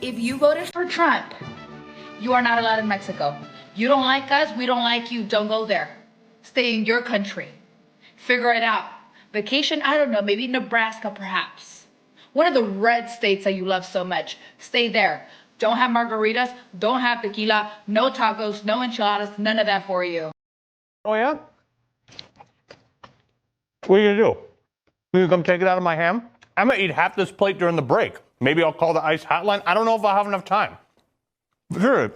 If you voted for Trump, you are not allowed in Mexico. You don't like us, we don't like you, don't go there. Stay in your country. Figure it out. Vacation, I don't know, maybe Nebraska perhaps. One of the red states that you love so much. Stay there. Don't have margaritas, don't have tequila, no tacos, no enchiladas, none of that for you. Oh, yeah? What are you gonna do? You come take it out of my ham? I'm gonna eat half this plate during the break. Maybe I'll call the ICE hotline. I don't know if I'll have enough time. Sure.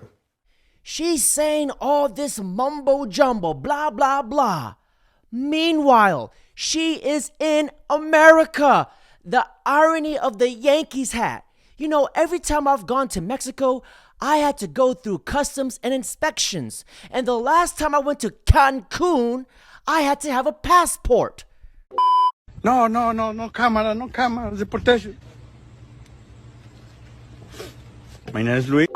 She's saying all this mumbo jumbo, blah, blah, blah. Meanwhile, she is in America. The irony of the Yankees hat. You know, every time I've gone to Mexico, I had to go through customs and inspections. And the last time I went to Cancun, I had to have a passport. No camera, deportation. My name is Luis.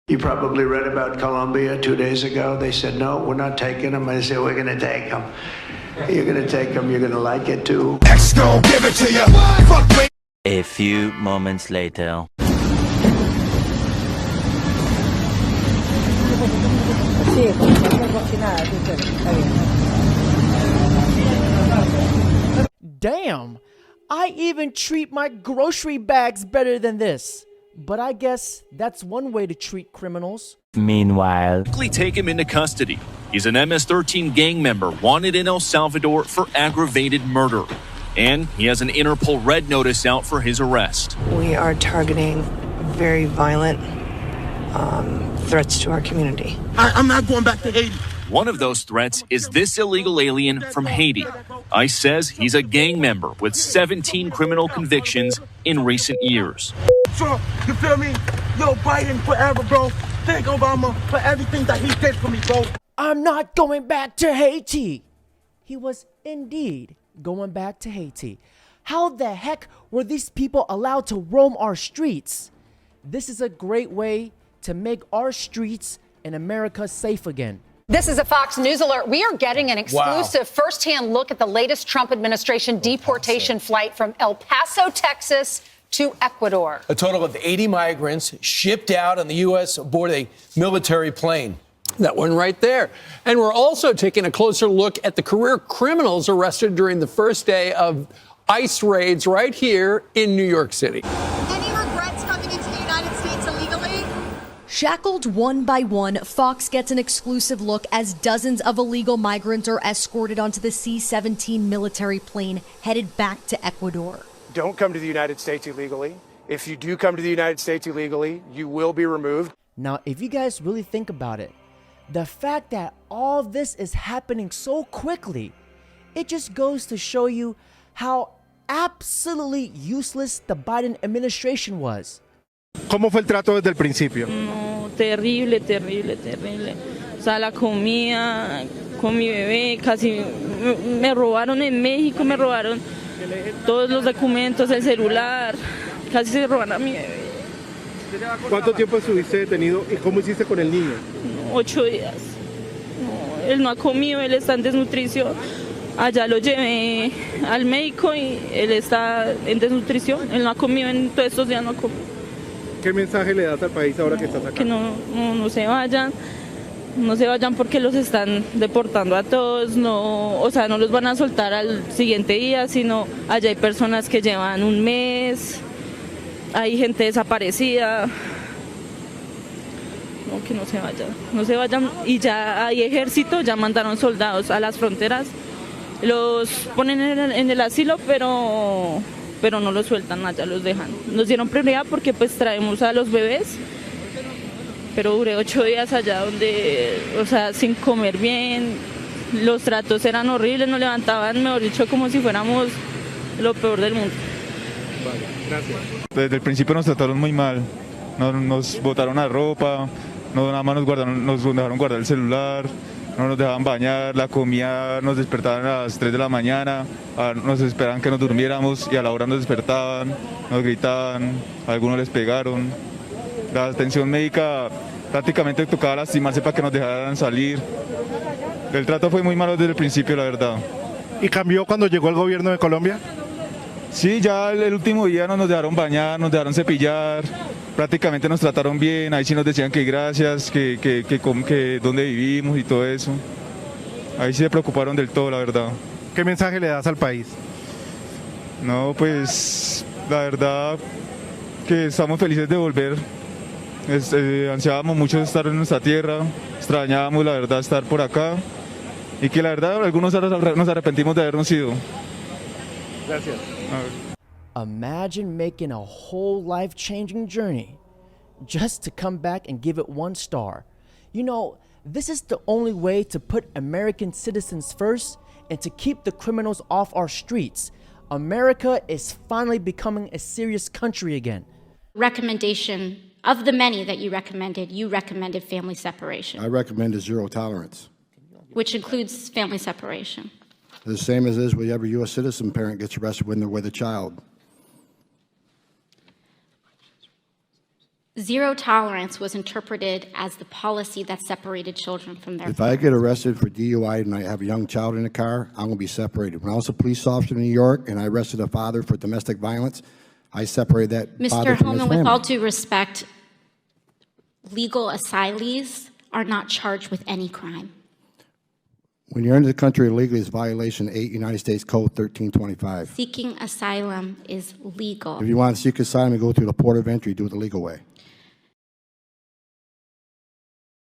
You probably read about Colombia 2 days ago. They said, no, we're not taking them. I said, we're going to take them. You're going to take them. You're going to like it, too. X gon' give it to you. Fuck me. A few moments later. Damn, I even treat my grocery bags better than this. But I guess that's one way to treat criminals. Meanwhile, Quickly take him into custody. He's an MS-13 gang member wanted in El Salvador for aggravated murder. And he has an Interpol red notice out for his arrest. We are targeting very violent threats to our community. I'm not going back to Haiti. One of those threats is this illegal alien from Haiti. ICE says he's a gang member with 17 criminal convictions in recent years. Trump, you feel me? Yo, Biden forever, bro. Thank Obama for everything that he did for me, bro. I'm not going back to Haiti. He was indeed going back to Haiti. How the heck were these people allowed to roam our streets? This is a great way to make our streets in America safe again. This is a Fox News alert. We are getting an exclusive firsthand look at the latest Trump administration deportation flight from El Paso, Texas to Ecuador. A total of 80 migrants shipped out on the U.S. aboard a military plane. That one right there. And we're also taking a closer look at the career criminals arrested during the first day of ICE raids right here in New York City. Any regrets coming into the United States illegally? Shackled one by one, Fox gets an exclusive look as dozens of illegal migrants are escorted onto the C-17 military plane headed back to Ecuador. Don't come to the United States illegally. If you do come to the United States illegally, you will be removed. Now, if you guys really think about it, the fact that all this is happening so quickly, it just goes to show you how absolutely useless the Biden administration was. ¿Cómo fue el trato desde el principio? No, terrible. O sea, la comida con mi bebé, casi me robaron en México, me robaron todos los documentos, el celular, casi se roban a mi bebé. ¿Cuánto tiempo estuviste detenido y cómo hiciste con el niño? 8 días. No, él no ha comido, él está en desnutrición. Allá lo llevé al médico y él está en desnutrición. Él no ha comido en todos estos días, no ha comido. ¿Qué mensaje le das al país ahora que estás acá? Que no se vayan. No se vayan porque los están deportando a todos, no, o sea, no los van a soltar al siguiente día, sino allá hay personas que llevan un mes, hay gente desaparecida. No, que no se vayan y ya hay ejército, ya mandaron soldados a las fronteras, los ponen en el asilo, pero no los sueltan, allá los dejan. Nos dieron prioridad porque pues traemos a los bebés. Pero duré 8 días allá donde, o sea, sin comer bien, los tratos eran horribles, nos levantaban, mejor dicho, como si fuéramos lo peor del mundo. Vale, gracias. Desde el principio nos trataron muy mal, nos botaron la ropa, nada más nos dejaron guardar el celular, no nos dejaban bañar, la comida nos despertaban a las 3 de la mañana, nos esperaban que nos durmiéramos y a la hora nos despertaban, nos gritaban, a algunos les pegaron. La atención médica prácticamente tocaba lastimarse para que nos dejaran salir. El trato fue muy malo desde el principio, la verdad. ¿Y cambió cuando llegó el gobierno de Colombia? Sí, ya el último día no nos dejaron bañar, nos dejaron cepillar, prácticamente nos trataron bien, ahí sí nos decían que gracias, que dónde vivimos y todo eso. Ahí sí se preocuparon del todo, la verdad. ¿Qué mensaje le das al país? No, pues la verdad que estamos felices de volver. Ansiábamos mucho estar en nuestra tierra, extrañábamos la verdad estar por acá y que la verdad algunos nos arrepentimos de habernos ido. Gracias. Imagine making a whole life-changing journey just to come back and give it 1 star. You know, this is the only way to put American citizens first and to keep the criminals off our streets. America is finally becoming a serious country again. Recommendation of the many that you recommended family separation. I recommended zero tolerance. Which includes family separation. The same as is with every U.S. citizen parent gets arrested when they're with a child. Zero tolerance was interpreted as the policy that separated children from their If I get arrested for DUI and I have a young child in the car, I'm going to be separated. When I was a police officer in New York and I arrested a father for domestic violence, I separated that father from his Mr. family. Holman, with all due respect, legal asylees are not charged with any crime. When you're into the country illegally, it's violation 8 United States Code 1325. Seeking asylum is legal. If you want to seek asylum and go through the port of entry, do it the legal way.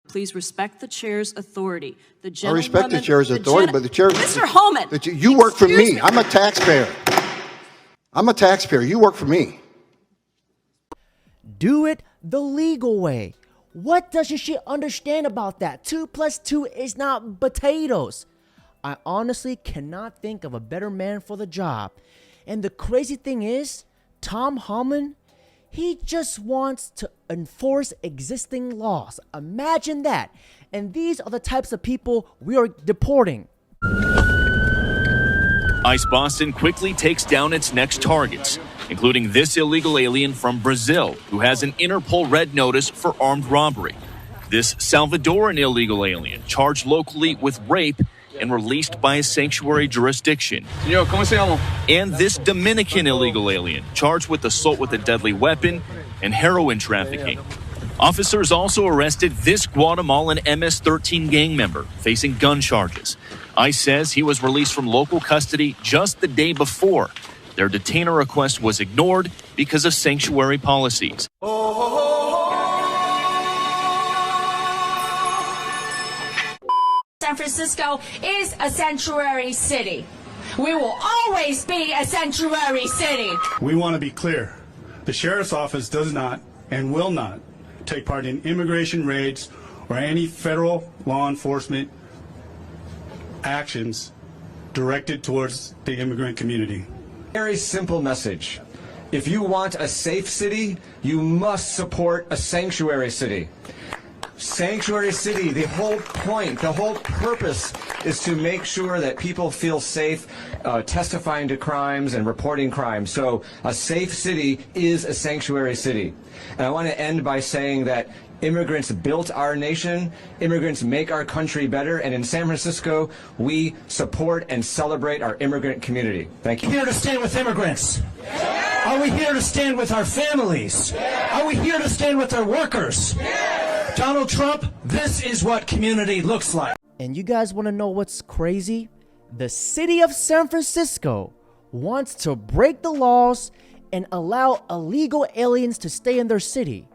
Please respect the chair's authority. I respect the chair's authority, but the chair... Mr. Holman! You work for me. I'm a taxpayer. I'm a taxpayer. You work for me. Do it the legal way. What doesn't she understand about that? 2 + 2 is not potatoes. I honestly cannot think of a better man for the job. And the crazy thing is, Tom Holman, he just wants to enforce existing laws. Imagine that. And these are the types of people we are deporting. ICE Boston quickly takes down its next targets, including this illegal alien from Brazil who has an Interpol red notice for armed robbery. This Salvadoran illegal alien charged locally with rape and released by a sanctuary jurisdiction. Señor, ¿cómo se llama? And this Dominican illegal alien charged with assault with a deadly weapon and heroin trafficking. Officers also arrested this Guatemalan MS-13 gang member facing gun charges. ICE says he was released from local custody just the day before. Their detainer request was ignored because of sanctuary policies. San Francisco is a sanctuary city. We will always be a sanctuary city. We want to be clear. The Sheriff's Office does not and will not take part in immigration raids or any federal law enforcement actions directed towards the immigrant community. Very simple message. If you want a safe city, you must support a sanctuary city. Sanctuary city, the whole point, the whole purpose is to make sure that people feel safe testifying to crimes and reporting crimes. So a safe city is a sanctuary city. And I want to end by saying that immigrants built our nation, immigrants make our country better, and in San Francisco, we support and celebrate our immigrant community. Thank you. Are we here to stand with immigrants? Are we here to stand with our families? Are we here to stand with our workers? Donald Trump, this is what community looks like. And you guys want to know what's crazy? The city of San Francisco wants to break the laws and allow illegal aliens to stay in their city.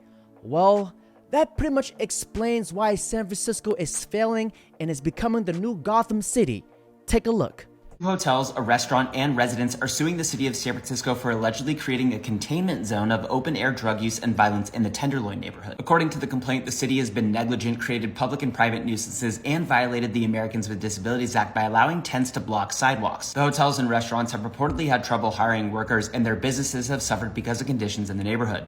Well, that pretty much explains why San Francisco is failing and is becoming the new Gotham City. Take a look. Hotels, a restaurant, and residents are suing the city of San Francisco for allegedly creating a containment zone of open-air drug use and violence in the Tenderloin neighborhood. According to the complaint, the city has been negligent, created public and private nuisances, and violated the Americans with Disabilities Act by allowing tents to block sidewalks. The hotels and restaurants have reportedly had trouble hiring workers, and their businesses have suffered because of conditions in the neighborhood.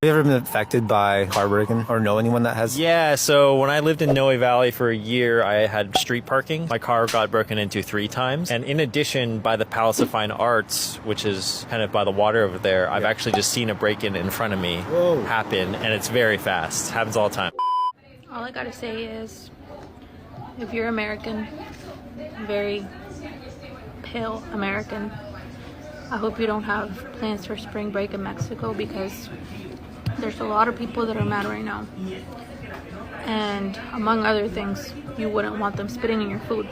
Have you ever been affected by car breaking or know anyone that has? Yeah, so when I lived in Noe Valley for a year, I had street parking. My car got broken into 3 times. And in addition, by the Palace of Fine Arts, which is kind of by the water over there, I've actually just seen a break-in in front of me happen, and it's very fast. Happens all the time. All I gotta say is, if you're American, very pale American, I hope you don't have plans for spring break in Mexico, because There's a lot of people that are mad right now. And among other things, you wouldn't want them spitting in your food.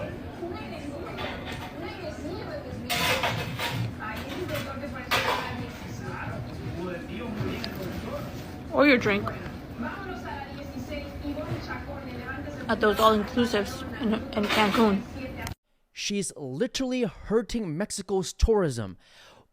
Or your drink. At those all-inclusives in Cancun. She's literally hurting Mexico's tourism.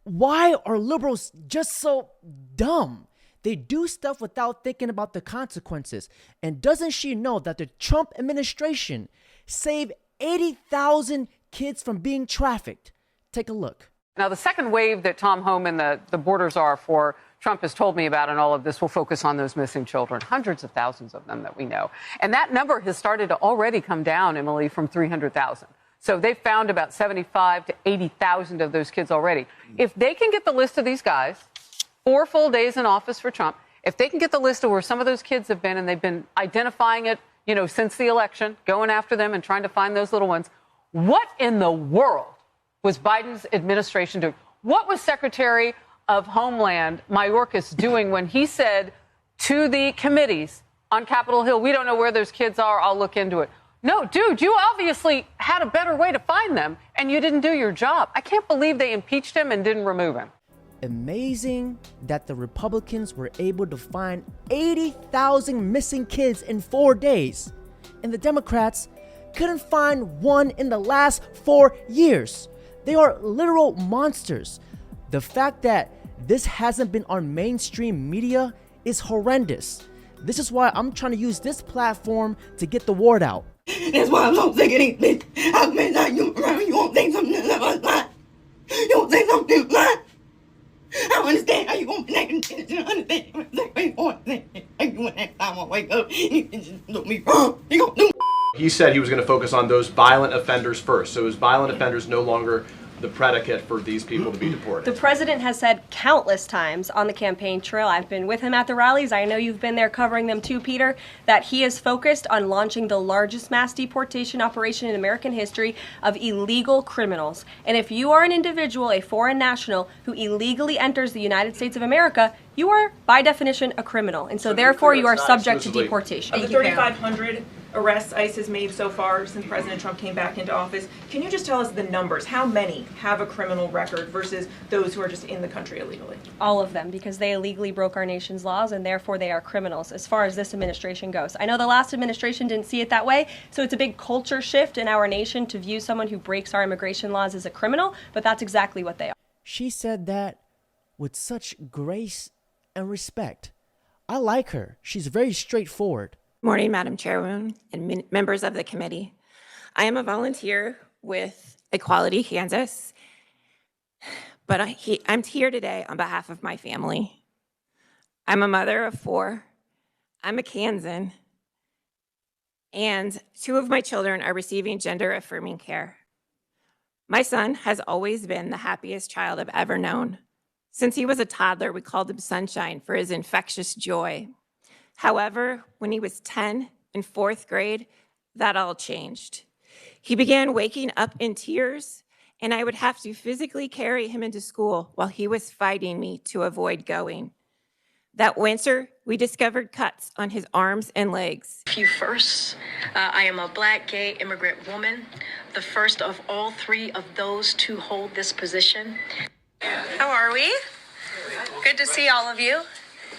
Why are liberals just so dumb? They do stuff without thinking about the consequences. And doesn't she know that the Trump administration saved 80,000 kids from being trafficked? Take a look. Now, the second wave that Tom Home and the borders are for Trump has told me about, and all of this will focus on those missing children, hundreds of thousands of them that we know. And that number has started to already come down, Emily, from 300,000. So they've found about 75 to 80,000 of those kids already. If they can get the list of these guys, 4 full days in office for Trump, if they can get the list of where some of those kids have been, and they've been identifying it, you know, since the election, going after them and trying to find those little ones, what in the world was Biden's administration doing? What was Secretary of Homeland Mayorkas doing when he said to the committees on Capitol Hill, we don't know where those kids are, I'll look into it? No, dude, you obviously had a better way to find them, and you didn't do your job. I can't believe they impeached him and didn't remove him. Amazing that the Republicans were able to find 80,000 missing kids in 4 days, and the Democrats couldn't find one in the last 4 years. They are literal monsters. The fact that this hasn't been on mainstream media is horrendous. This is why I'm trying to use this platform to get the word out. That's why I'm so sick of these bitches. How many times you around, you won't say something that's not. You won't say something that's not. I don't understand how you won't connect and you don't understand what you want to say. Next time I wake up, you can just look me wrong. You gonna do. He said he was going to focus on those violent offenders first. So is violent offenders no longer the predicate for these people to be deported? The president has said countless times on the campaign trail, I've been with him at the rallies, I know you've been there covering them too, Peter, that he is focused on launching the largest mass deportation operation in American history of illegal criminals. And if you are an individual, a foreign national, who illegally enters the United States of America, you are, by definition, a criminal. And so therefore, you are subject to deportation. Of the 3,500 arrests ICE has made so far since President Trump came back into office, can you just tell us the numbers? How many have a criminal record versus those who are just in the country illegally? All of them, because they illegally broke our nation's laws and therefore they are criminals as far as this administration goes. I know the last administration didn't see it that way, so it's a big culture shift in our nation to view someone who breaks our immigration laws as a criminal, but that's exactly what they are. She said that with such grace and respect. I like her. She's very straightforward. Morning, Madam Chairwoman and members of the committee. I am a volunteer with Equality Kansas, but I'm here today on behalf of my family. I'm a mother of 4. I'm a Kansan, and 2 of my children are receiving gender-affirming care. My son has always been the happiest child I've ever known. Since he was a toddler, we called him Sunshine for his infectious joy. However, when he was 10 in 4th grade, that all changed. He began waking up in tears, and I would have to physically carry him into school while he was fighting me to avoid going. That winter, we discovered cuts on his arms and legs. A few firsts. I am a Black, gay, immigrant woman, the first of all 3 of those to hold this position. How are we? Good to see all of you.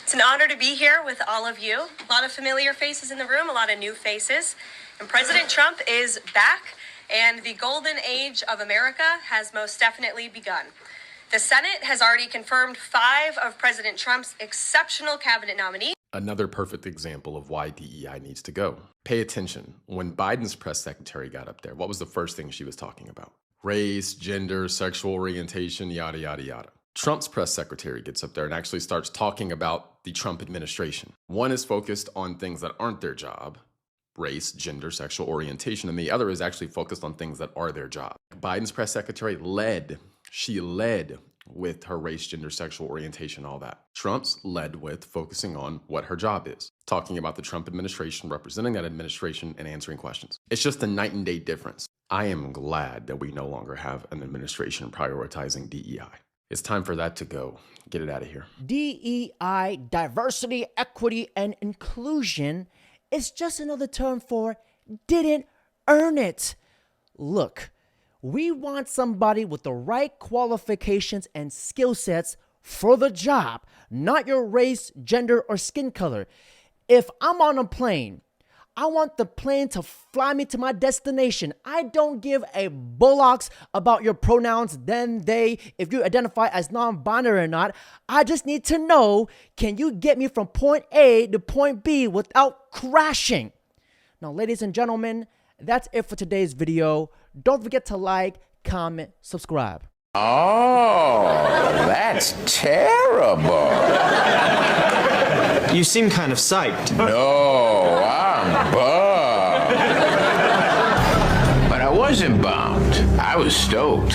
It's an honor to be here with all of you. A lot of familiar faces in the room, a lot of new faces. And President Trump is back, and the golden age of America has most definitely begun. The Senate has already confirmed 5 of President Trump's exceptional cabinet nominees. Another perfect example of why DEI needs to go. Pay attention. When Biden's press secretary got up there, what was the first thing she was talking about? Race, gender, sexual orientation, yada, yada, yada. Trump's press secretary gets up there and actually starts talking about the Trump administration. One is focused on things that aren't their job, race, gender, sexual orientation, and the other is actually focused on things that are their job. Biden's press secretary led with her race, gender, sexual orientation, all that. Trump's led with focusing on what her job is, talking about the Trump administration, representing that administration, and answering questions. It's just a night and day difference. I am glad that we no longer have an administration prioritizing DEI. It's time for that to go. Get it out of here. DEI, diversity, equity, and inclusion, is just another term for didn't earn it. Look, we want somebody with the right qualifications and skill sets for the job, not your race, gender, or skin color. If I'm on a plane, I want the plane to fly me to my destination. I don't give a bullocks about your pronouns, them, they, if you identify as non-binary or not. I just need to know, can you get me from point A to point B without crashing? Now, ladies and gentlemen, that's it for today's video. Don't forget to like, comment, subscribe. Oh, that's terrible. You seem kind of psyched. No, I'm bummed. But I wasn't bummed. I was stoked.